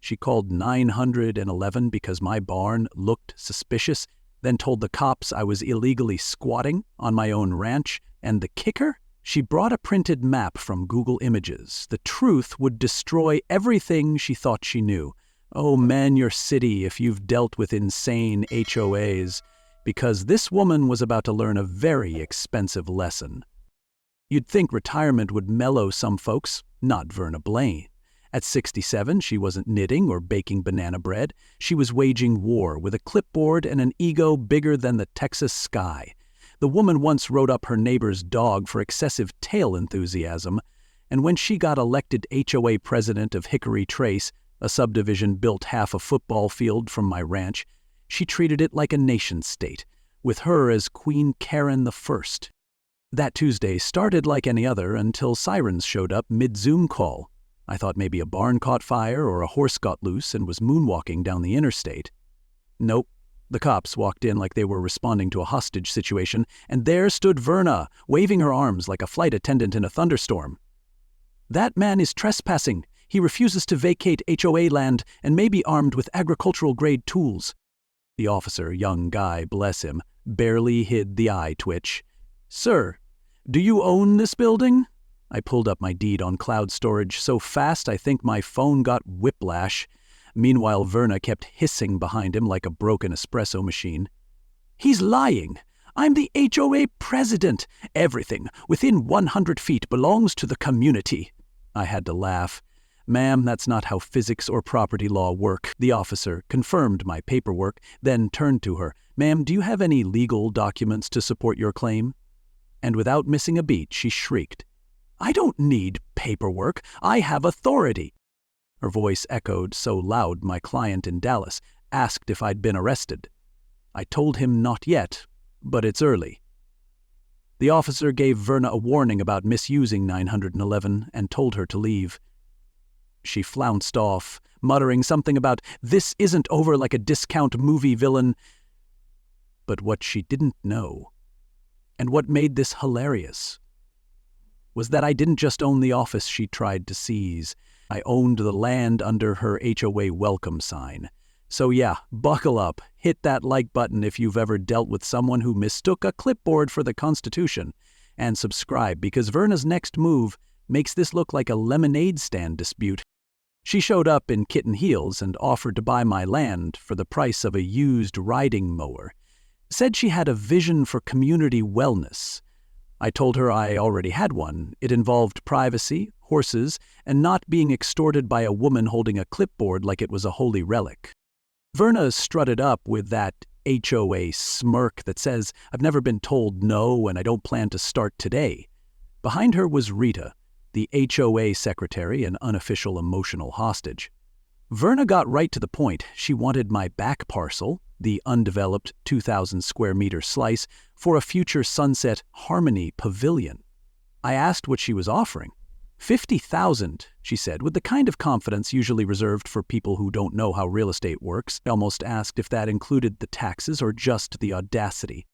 She called 911 because my barn looked suspicious, then told the cops I was illegally squatting on my own ranch, and the kicker? She brought a printed map from Google Images. The truth would destroy everything she thought she knew. Oh, man your city if you've dealt with insane HOAs, because this woman was about to learn a very expensive lesson. You'd think retirement would mellow some folks, not Verna Blaine. At 67, she wasn't knitting or baking banana bread. She was waging war with a clipboard and an ego bigger than the Texas sky. The woman once wrote up her neighbor's dog for excessive tail enthusiasm, and when she got elected HOA president of Hickory Trace, a subdivision built half a football field from my ranch, she treated it like a nation-state, with her as Queen Karen the First. That Tuesday started like any other until sirens showed up mid-Zoom call. I thought maybe a barn caught fire or a horse got loose and was moonwalking down the interstate. Nope. The cops walked in like they were responding to a hostage situation, and there stood Verna, waving her arms like a flight attendant in a thunderstorm. That man is trespassing. He refuses to vacate HOA land and may be armed with agricultural-grade tools. The officer, young guy, bless him, barely hid the eye twitch. Sir, do you own this building? I pulled up my deed on cloud storage so fast I think my phone got whiplash. Meanwhile, Verna kept hissing behind him like a broken espresso machine. He's lying. I'm the HOA president. Everything within 100 feet belongs to the community. I had to laugh. Ma'am, that's not how physics or property law work. The officer confirmed my paperwork, then turned to her. Ma'am, do you have any legal documents to support your claim? And without missing a beat, she shrieked, I don't need paperwork. I have authority. Her voice echoed so loud my client in Dallas asked if I'd been arrested. I told him not yet, but it's early. The officer gave Verna a warning about misusing 911 and told her to leave. She flounced off, muttering something about, this isn't over like a discount movie villain. But what she didn't know, and what made this hilarious, was that I didn't just own the office she tried to seize. I owned the land under her HOA welcome sign. So yeah, buckle up, hit that like button if you've ever dealt with someone who mistook a clipboard for the Constitution, and subscribe because Verna's next move makes this look like a lemonade stand dispute. She showed up in kitten heels and offered to buy my land for the price of a used riding mower. Said she had a vision for community wellness. I told her I already had one. It involved privacy, horses, and not being extorted by a woman holding a clipboard like it was a holy relic. Verna strutted up with that HOA smirk that says, I've never been told no and I don't plan to start today. Behind her was Rita, the HOA secretary and unofficial emotional hostage. Verna got right to the point. She wanted my back parcel, the undeveloped 2,000 square meter slice, for a future Sunset Harmony pavilion. I asked what she was offering. $50,000, she said, with the kind of confidence usually reserved for people who don't know how real estate works. I almost asked if that included the taxes or just the audacity.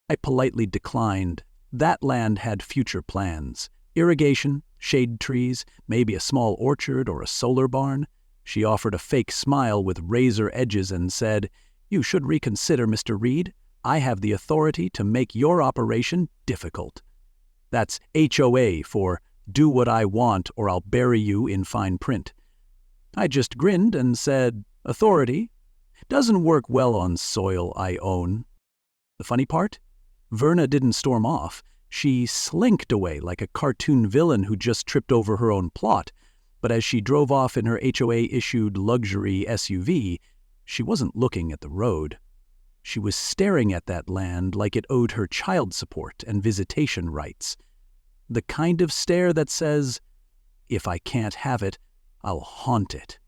I politely declined. That land had future plans. Irrigation, shade trees, maybe a small orchard or a solar barn. She offered a fake smile with razor edges and said, You should reconsider, Mr. Reed. I have the authority to make your operation difficult. That's HOA for do what I want or I'll bury you in fine print. I just grinned and said, Authority doesn't work well on soil I own. The funny part? Verna didn't storm off. She slinked away like a cartoon villain who just tripped over her own plot. But as she drove off in her HOA-issued luxury SUV, she wasn't looking at the road. She was staring at that land like it owed her child support and visitation rights. The kind of stare that says, if I can't have it, I'll haunt it.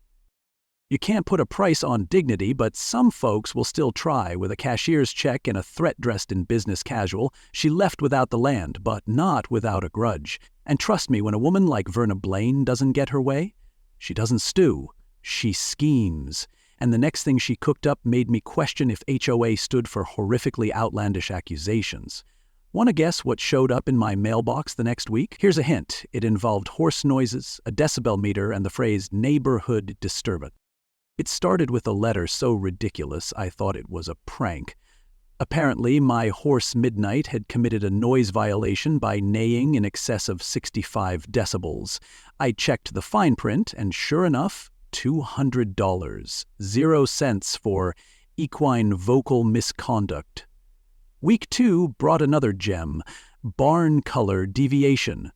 You can't put a price on dignity, but some folks will still try. With a cashier's check and a threat dressed in business casual, she left without the land, but not without a grudge. And trust me, when a woman like Verna Blaine doesn't get her way, she doesn't stew, she schemes. And the next thing she cooked up made me question if HOA stood for horrifically outlandish accusations. Want to guess what showed up in my mailbox the next week? Here's a hint. It involved horse noises, a decibel meter, and the phrase neighborhood disturbance. It started with a letter so ridiculous I thought it was a prank. Apparently, my horse Midnight had committed a noise violation by neighing in excess of 65 decibels. I checked the fine print, and sure enough, $200, 0 cents for equine vocal misconduct. Week 2 brought another gem, barn color deviation.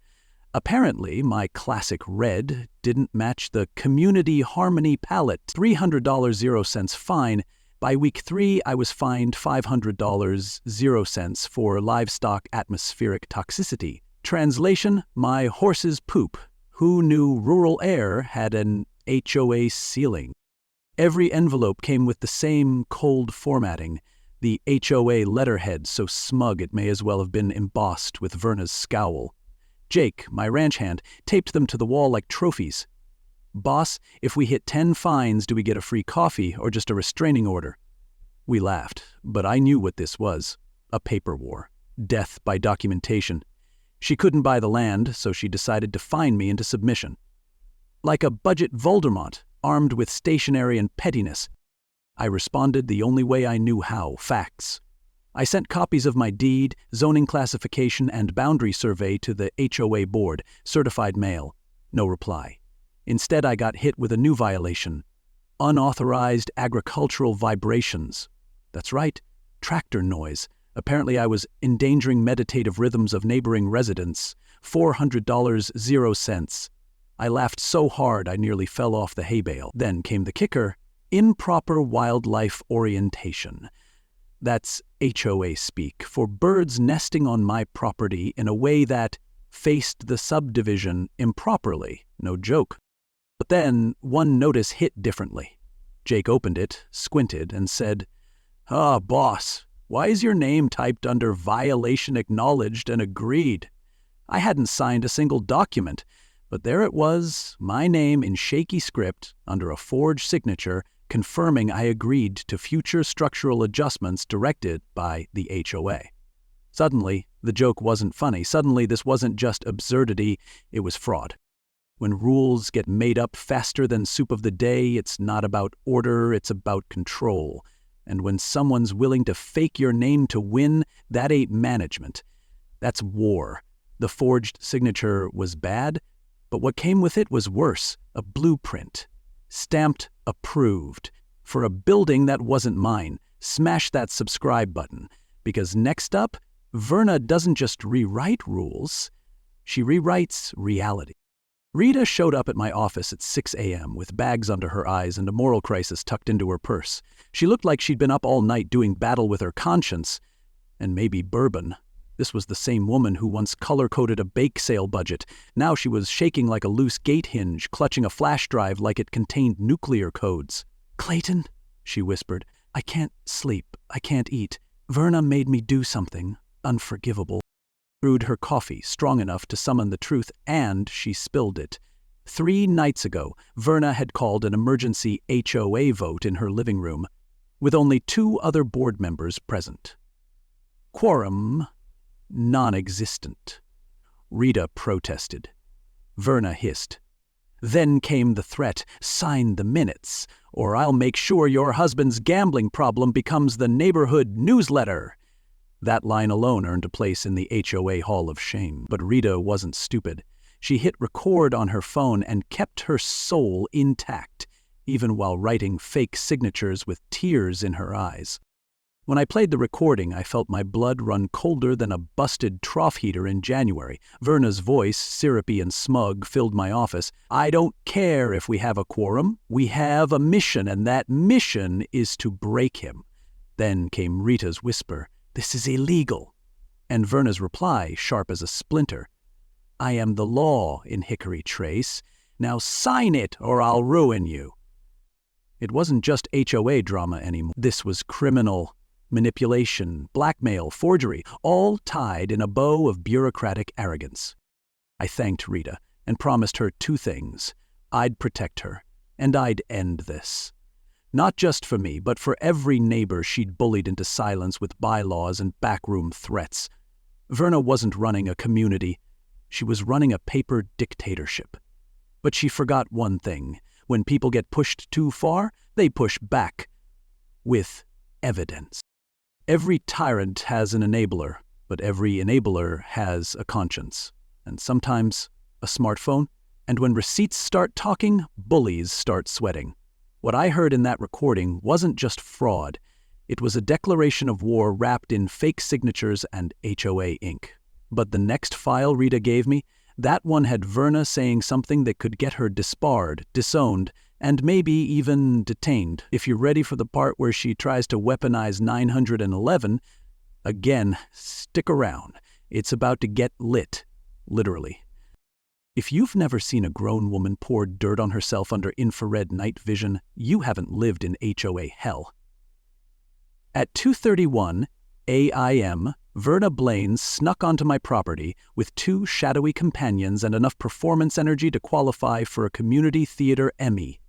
Apparently, my classic red didn't match the community harmony palette. $300, 0 cents fine. By week 3, I was fined $500, 0 cents for livestock atmospheric toxicity. Translation, my horse's poop. Who knew rural air had an HOA ceiling? Every envelope came with the same cold formatting. The HOA letterhead so smug it may as well have been embossed with Verna's scowl. Jake, my ranch hand, taped them to the wall like trophies. "Boss, if we hit 10 fines, do we get a free coffee or just a restraining order?" We laughed, but I knew what this was. A paper war. Death by documentation. She couldn't buy the land, so she decided to fine me into submission. Like a budget Voldemort, armed with stationery and pettiness, I responded the only way I knew how, facts. I sent copies of my deed, zoning classification, and boundary survey to the HOA board, certified mail. No reply. Instead, I got hit with a new violation. Unauthorized agricultural vibrations. That's right, tractor noise. Apparently I was endangering meditative rhythms of neighboring residents. $400, 0 cents. I laughed so hard I nearly fell off the hay bale. Then came the kicker, improper wildlife orientation. That's HOA speak for birds nesting on my property in a way that faced the subdivision improperly. No joke. But then one notice hit differently. Jake opened it, squinted, and said, Boss, why is your name typed under violation acknowledged and agreed?" I hadn't signed a single document, but there it was, my name in shaky script, under a forged signature, confirming I agreed to future structural adjustments directed by the HOA. Suddenly, the joke wasn't funny. Suddenly, this wasn't just absurdity, it was fraud. When rules get made up faster than soup of the day, it's not about order, it's about control. And when someone's willing to fake your name to win, that ain't management. That's war. The forged signature was bad, but what came with it was worse, a blueprint. Stamped approved. For a building that wasn't mine. Smash that subscribe button, because next up, Verna doesn't just rewrite rules, she rewrites reality. Rita showed up at my office at 6 a.m. with bags under her eyes and a moral crisis tucked into her purse. She looked like she'd been up all night doing battle with her conscience, and maybe bourbon. This was the same woman who once color-coded a bake sale budget. Now she was shaking like a loose gate hinge, clutching a flash drive like it contained nuclear codes. "Clayton," she whispered, "I can't sleep, I can't eat. Verna made me do something unforgivable." Brewed her coffee strong enough to summon the truth, and she spilled it. 3 nights ago, Verna had called an emergency HOA vote in her living room, with only 2 other board members present. Quorum non-existent. Rita protested. Verna hissed. Then came the threat, "Sign the minutes, or I'll make sure your husband's gambling problem becomes the neighborhood newsletter." That line alone earned a place in the HOA Hall of Shame. But Rita wasn't stupid. She hit record on her phone and kept her soul intact, even while writing fake signatures with tears in her eyes. When I played the recording, I felt my blood run colder than a busted trough heater in January. Verna's voice, syrupy and smug, filled my office. "I don't care if we have a quorum. We have a mission, and that mission is to break him." Then came Rita's whisper, "This is illegal." And Verna's reply, sharp as a splinter, "I am the law in Hickory Trace. Now sign it or I'll ruin you." It wasn't just HOA drama anymore. This was criminal. Manipulation, blackmail, forgery, all tied in a bow of bureaucratic arrogance. I thanked Rita and promised her 2 things. I'd protect her, and I'd end this. Not just for me, but for every neighbor she'd bullied into silence with bylaws and backroom threats. Verna wasn't running a community. She was running a paper dictatorship. But she forgot one thing. When people get pushed too far, they push back with evidence. Every tyrant has an enabler, but every enabler has a conscience, and sometimes a smartphone. And when receipts start talking, bullies start sweating. What I heard in that recording wasn't just fraud. It was a declaration of war wrapped in fake signatures and HOA ink. But the next file Rita gave me, that one had Verna saying something that could get her disbarred, disowned, and maybe even detained. If you're ready for the part where she tries to weaponize 911, again, stick around. It's about to get lit, literally. If you've never seen a grown woman pour dirt on herself under infrared night vision, you haven't lived in HOA hell. At 2:31 a.m., Verna Blaine snuck onto my property with 2 shadowy companions and enough performance energy to qualify for a community theater Emmy.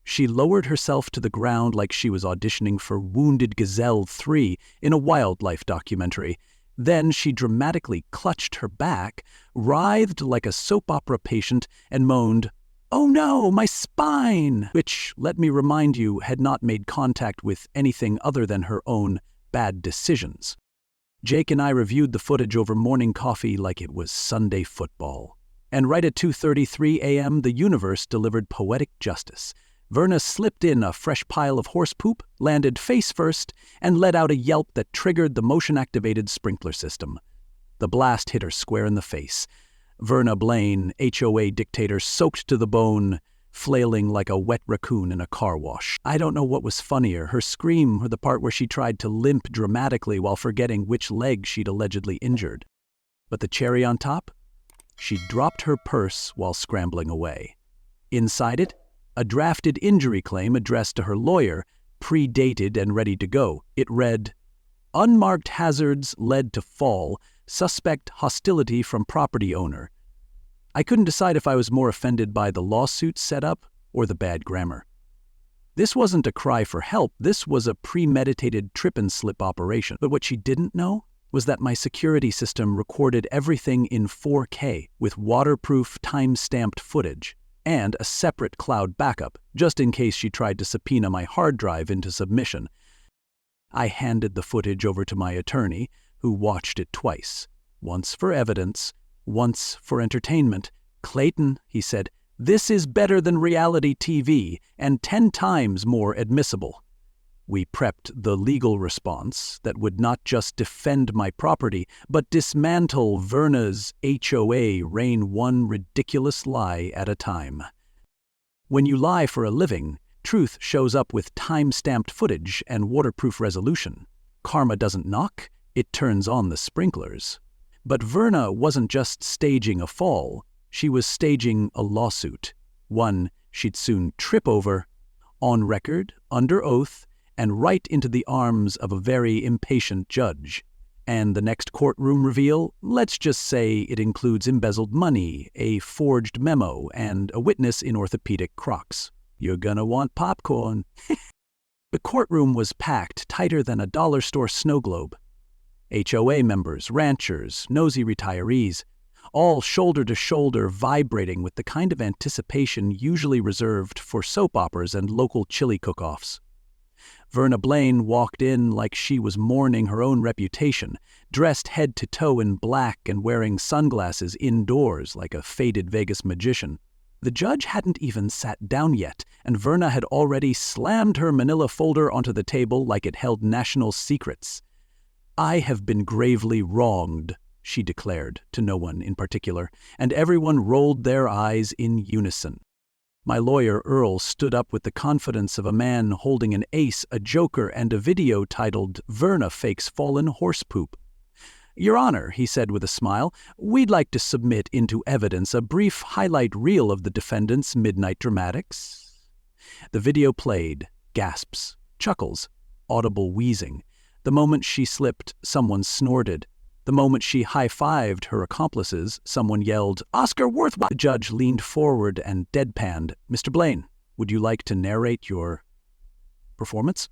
She lowered herself to the ground like she was auditioning for Wounded Gazelle 3 in a wildlife documentary. Then she dramatically clutched her back, writhed like a soap opera patient, and moaned, "Oh no, my spine!" which, let me remind you, had not made contact with anything other than her own bad decisions. Jake and I reviewed the footage over morning coffee like it was Sunday football. And right at 2:33 a.m., the universe delivered poetic justice. Verna slipped in a fresh pile of horse poop, landed face first, and let out a yelp that triggered the motion-activated sprinkler system. The blast hit her square in the face. Verna Blaine, HOA dictator, soaked to the bone, flailing like a wet raccoon in a car wash. I don't know what was funnier, her scream or the part where she tried to limp dramatically while forgetting which leg she'd allegedly injured. But the cherry on top? She dropped her purse while scrambling away. Inside it, a drafted injury claim addressed to her lawyer, predated and ready to go. It read, "Unmarked hazards led to fall, suspect hostility from property owner." I couldn't decide if I was more offended by the lawsuit setup or the bad grammar. This wasn't a cry for help, this was a premeditated trip-and-slip operation. But what she didn't know was that my security system recorded everything in 4K with waterproof, time-stamped footage, and a separate cloud backup, just in case she tried to subpoena my hard drive into submission. I handed the footage over to my attorney, who watched it twice. Once for evidence, once for entertainment. "Clayton," he said, "this is better than reality TV, and 10 times more admissible." We prepped the legal response that would not just defend my property, but dismantle Verna's HOA reign one ridiculous lie at a time. When you lie for a living, truth shows up with time-stamped footage and waterproof resolution. Karma doesn't knock, it turns on the sprinklers. But Verna wasn't just staging a fall, she was staging a lawsuit. One she'd soon trip over, on record, under oath, and right into the arms of a very impatient judge. And the next courtroom reveal, let's just say it includes embezzled money, a forged memo, and a witness in orthopedic Crocs. You're gonna want popcorn. The courtroom was packed tighter than a dollar store snow globe. HOA members, ranchers, nosy retirees, all shoulder to shoulder vibrating with the kind of anticipation usually reserved for soap operas and local chili cook-offs. Verna Blaine walked in like she was mourning her own reputation, dressed head to toe in black and wearing sunglasses indoors like a faded Vegas magician. The judge hadn't even sat down yet, and Verna had already slammed her manila folder onto the table like it held national secrets. "I have been gravely wronged," she declared, to no one in particular, and everyone rolled their eyes in unison. My lawyer, Earl, stood up with the confidence of a man holding an ace, a joker, and a video titled "Verna Fakes Fallen Horse Poop." "Your Honor," he said with a smile, "we'd like to submit into evidence a brief highlight reel of the defendant's midnight dramatics." The video played, gasps, chuckles, audible wheezing. The moment she slipped, someone snorted. The moment she high-fived her accomplices, someone yelled, "Oscar Worthwhile!" The judge leaned forward and deadpanned, "Mr. Blaine, would you like to narrate your performance?"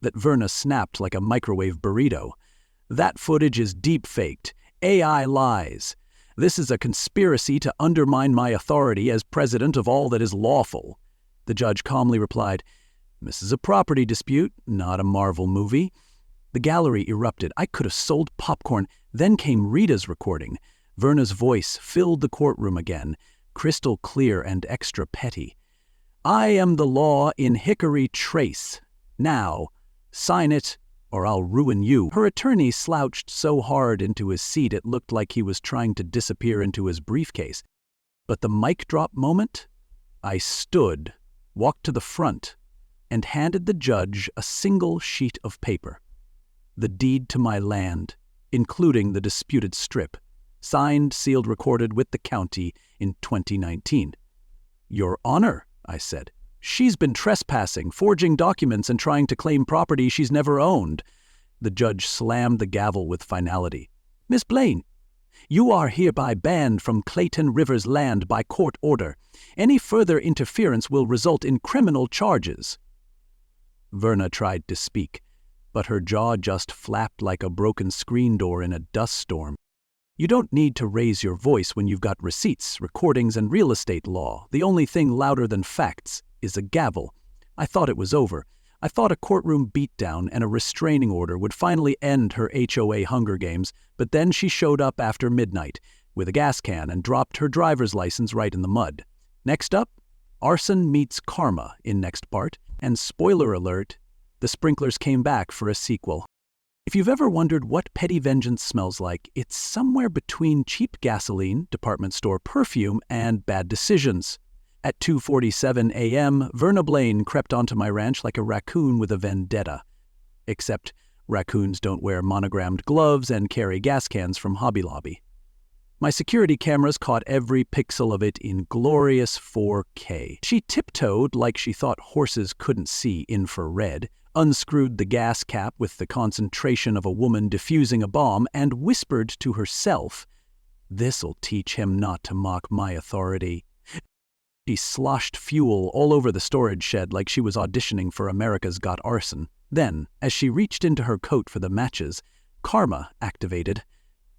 That Verna snapped like a microwave burrito. "That footage is deep-faked. AI lies. This is a conspiracy to undermine my authority as president of all that is lawful." The judge calmly replied, "This is a property dispute, not a Marvel movie." The gallery erupted. I could have sold popcorn. Then came Rita's recording. Verna's voice filled the courtroom again, crystal clear and extra petty. "I am the law in Hickory Trace. Now, sign it or I'll ruin you." Her attorney slouched so hard into his seat it looked like he was trying to disappear into his briefcase. But the mic drop moment, I stood, walked to the front, and handed the judge a single sheet of paper. The deed to my land, including the disputed strip, signed, sealed, recorded with the county in 2019. "Your Honor," I said, "she's been trespassing, forging documents, and trying to claim property she's never owned." The judge slammed the gavel with finality. "Miss Blaine, you are hereby banned from Clayton River's land by court order. Any further interference will result in criminal charges." Verna tried to speak, but her jaw just flapped like a broken screen door in a dust storm. "You don't need to raise your voice when you've got receipts, recordings, and real estate law. The only thing louder than facts is a gavel." I thought it was over. I thought a courtroom beatdown and a restraining order would finally end her HOA Hunger Games, but then she showed up after midnight with a gas can and dropped her driver's license right in the mud. Next up, arson meets karma in next part, and spoiler alert, the sprinklers came back for a sequel. If you've ever wondered what petty vengeance smells like, it's somewhere between cheap gasoline, department store perfume, and bad decisions. At 2:47 a.m., Verna Blaine crept onto my ranch like a raccoon with a vendetta. Except raccoons don't wear monogrammed gloves and carry gas cans from Hobby Lobby. My security cameras caught every pixel of it in glorious 4K. She tiptoed like she thought horses couldn't see infrared, unscrewed the gas cap with the concentration of a woman defusing a bomb, and whispered to herself, "This'll teach him not to mock my authority." She sloshed fuel all over the storage shed like she was auditioning for America's Got Arson. Then, as she reached into her coat for the matches, karma activated.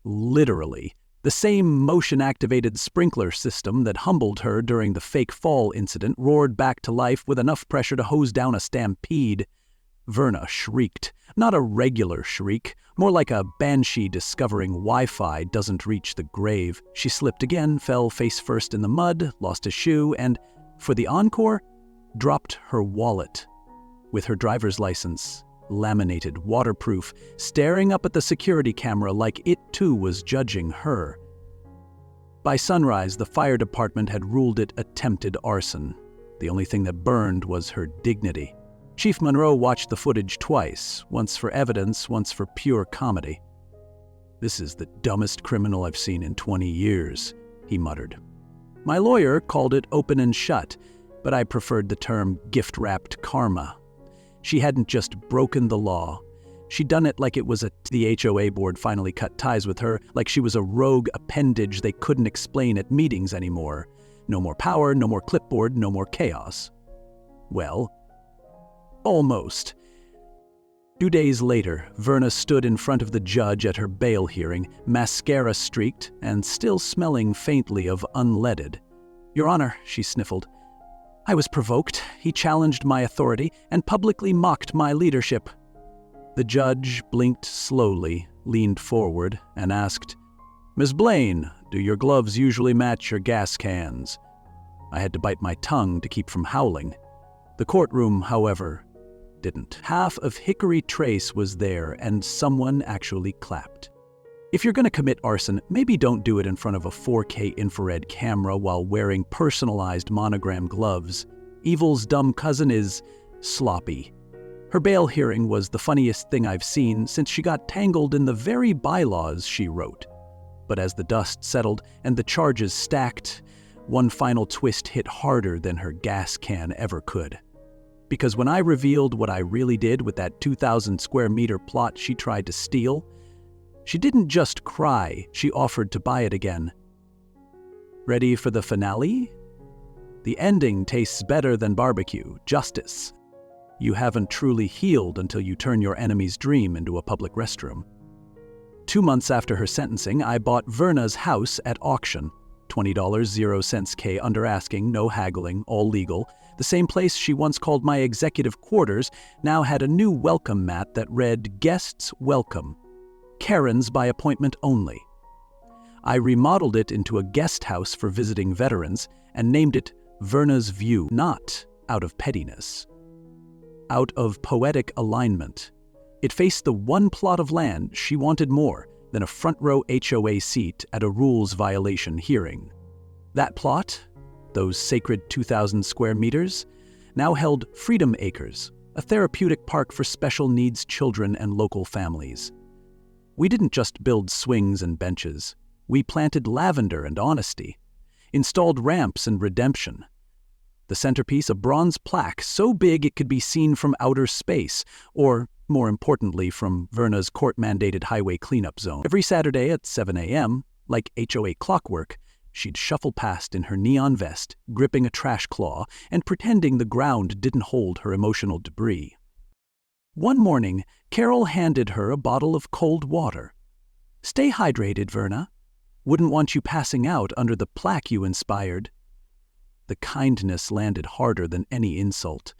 Literally. The same motion-activated sprinkler system that humbled her during the fake fall incident roared back to life with enough pressure to hose down a stampede. Verna shrieked. Not a regular shriek, more like a banshee discovering Wi-Fi doesn't reach the grave. She slipped again, fell face first in the mud, lost a shoe, and, for the encore, dropped her wallet. With her driver's license, laminated, waterproof, staring up at the security camera like it too was judging her. By sunrise, the fire department had ruled it attempted arson. The only thing that burned was her dignity. Chief Monroe watched the footage twice, once for evidence, once for pure comedy. "This is the dumbest criminal I've seen in 20 years, he muttered. My lawyer called it open and shut, but I preferred the term gift-wrapped karma. She hadn't just broken the law. She'd done it like it was the HOA board finally cut ties with her, like she was a rogue appendage they couldn't explain at meetings anymore. No more power, no more clipboard, no more chaos. Well, almost. 2 days later, Verna stood in front of the judge at her bail hearing, mascara streaked and still smelling faintly of unleaded. "Your Honor," she sniffled, "I was provoked. He challenged my authority and publicly mocked my leadership." The judge blinked slowly, leaned forward, and asked, "Miss Blaine, do your gloves usually match your gas cans?" I had to bite my tongue to keep from howling. The courtroom, however, didn't. Half of Hickory Trace was there, and someone actually clapped. If you're going to commit arson, maybe don't do it in front of a 4K infrared camera while wearing personalized monogram gloves. Evil's dumb cousin is sloppy. Her bail hearing was the funniest thing I've seen since she got tangled in the very bylaws she wrote. But as the dust settled and the charges stacked, one final twist hit harder than her gas can ever could. Because when I revealed what I really did with that 2,000 square meter plot she tried to steal, she didn't just cry, she offered to buy it again. Ready for the finale? The ending tastes better than barbecue, justice. You haven't truly healed until you turn your enemy's dream into a public restroom. 2 months after her sentencing, I bought Verna's house at auction. $20, 0 cents K under asking, no haggling, all legal. The same place she once called my executive quarters now had a new welcome mat that read, "Guests welcome. Karens by appointment only." I remodeled it into a guest house for visiting veterans and named it Verna's View, not out of pettiness. Out of poetic alignment. It faced the one plot of land she wanted more than a front-row HOA seat at a rules violation hearing. That plot, those sacred 2,000 square meters, now held Freedom Acres, a therapeutic park for special needs children and local families. We didn't just build swings and benches. We planted lavender and honesty, installed ramps and redemption. The centerpiece, a bronze plaque so big it could be seen from outer space, or, more importantly, from Verna's court-mandated highway cleanup zone. Every Saturday at 7 a.m., like HOA clockwork, she'd shuffle past in her neon vest, gripping a trash claw and pretending the ground didn't hold her emotional debris. One morning, Carol handed her a bottle of cold water. "Stay hydrated, Verna. Wouldn't want you passing out under the plaque you inspired." The kindness landed harder than any insult.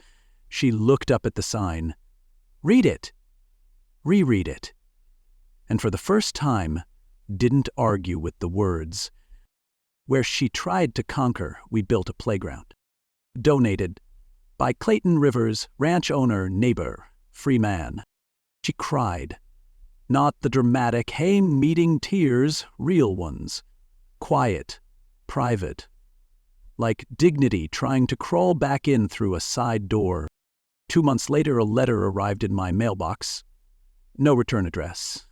She looked up at the sign. "Read it. Reread it." And for the first time, didn't argue with the words. Where she tried to conquer, we built a playground. Donated by Clayton Rivers, ranch owner, neighbor, free man. She cried. Not the dramatic, hey, meeting tears, real ones. Quiet, private. Like dignity trying to crawl back in through a side door. 2 months later, a letter arrived in my mailbox. No return address.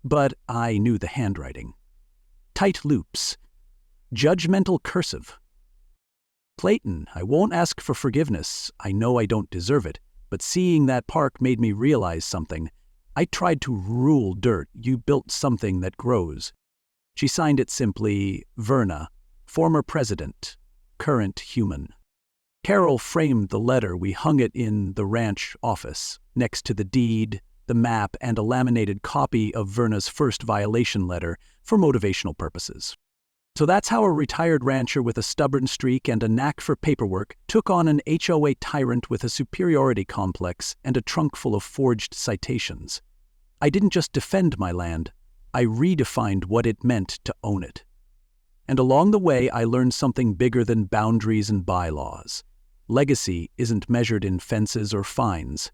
But I knew the handwriting. Tight loops. Judgmental cursive. "Clayton, I won't ask for forgiveness. I know I don't deserve it. But seeing that park made me realize something. I tried to rule dirt. You built something that grows." She signed it simply, Verna, former president, current human. Carol framed the letter. We hung it in the ranch office, next to the deed, the map, and a laminated copy of Verna's first violation letter for motivational purposes. So that's how a retired rancher with a stubborn streak and a knack for paperwork took on an HOA tyrant with a superiority complex and a trunk full of forged citations. I didn't just defend my land, I redefined what it meant to own it. And along the way, I learned something bigger than boundaries and bylaws. Legacy isn't measured in fences or fines.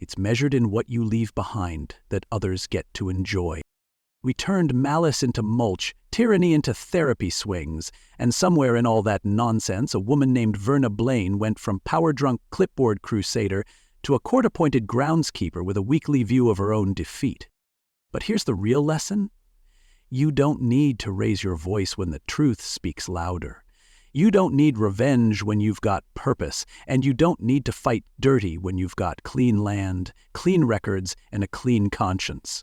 It's measured in what you leave behind that others get to enjoy. We turned malice into mulch, tyranny into therapy swings, and somewhere in all that nonsense, a woman named Verna Blaine went from power-drunk clipboard crusader to a court-appointed groundskeeper with a weekly view of her own defeat. But here's the real lesson. You don't need to raise your voice when the truth speaks louder. You don't need revenge when you've got purpose, and you don't need to fight dirty when you've got clean land, clean records, and a clean conscience.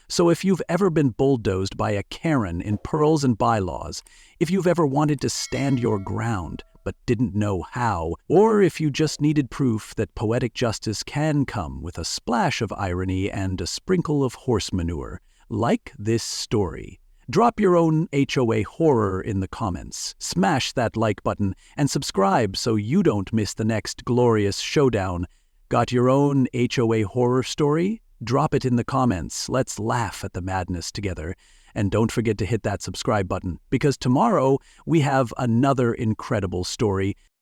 So if you've ever been bulldozed by a Karen in pearls and bylaws, if you've ever wanted to stand your ground but didn't know how, or if you just needed proof that poetic justice can come with a splash of irony and a sprinkle of horse manure, like this story, drop your own HOA horror in the comments, smash that like button, and subscribe so you don't miss the next glorious showdown. Got your own HOA horror story? Drop it in the comments. Let's laugh at the madness together. And don't forget to hit that subscribe button, because tomorrow we have another incredible story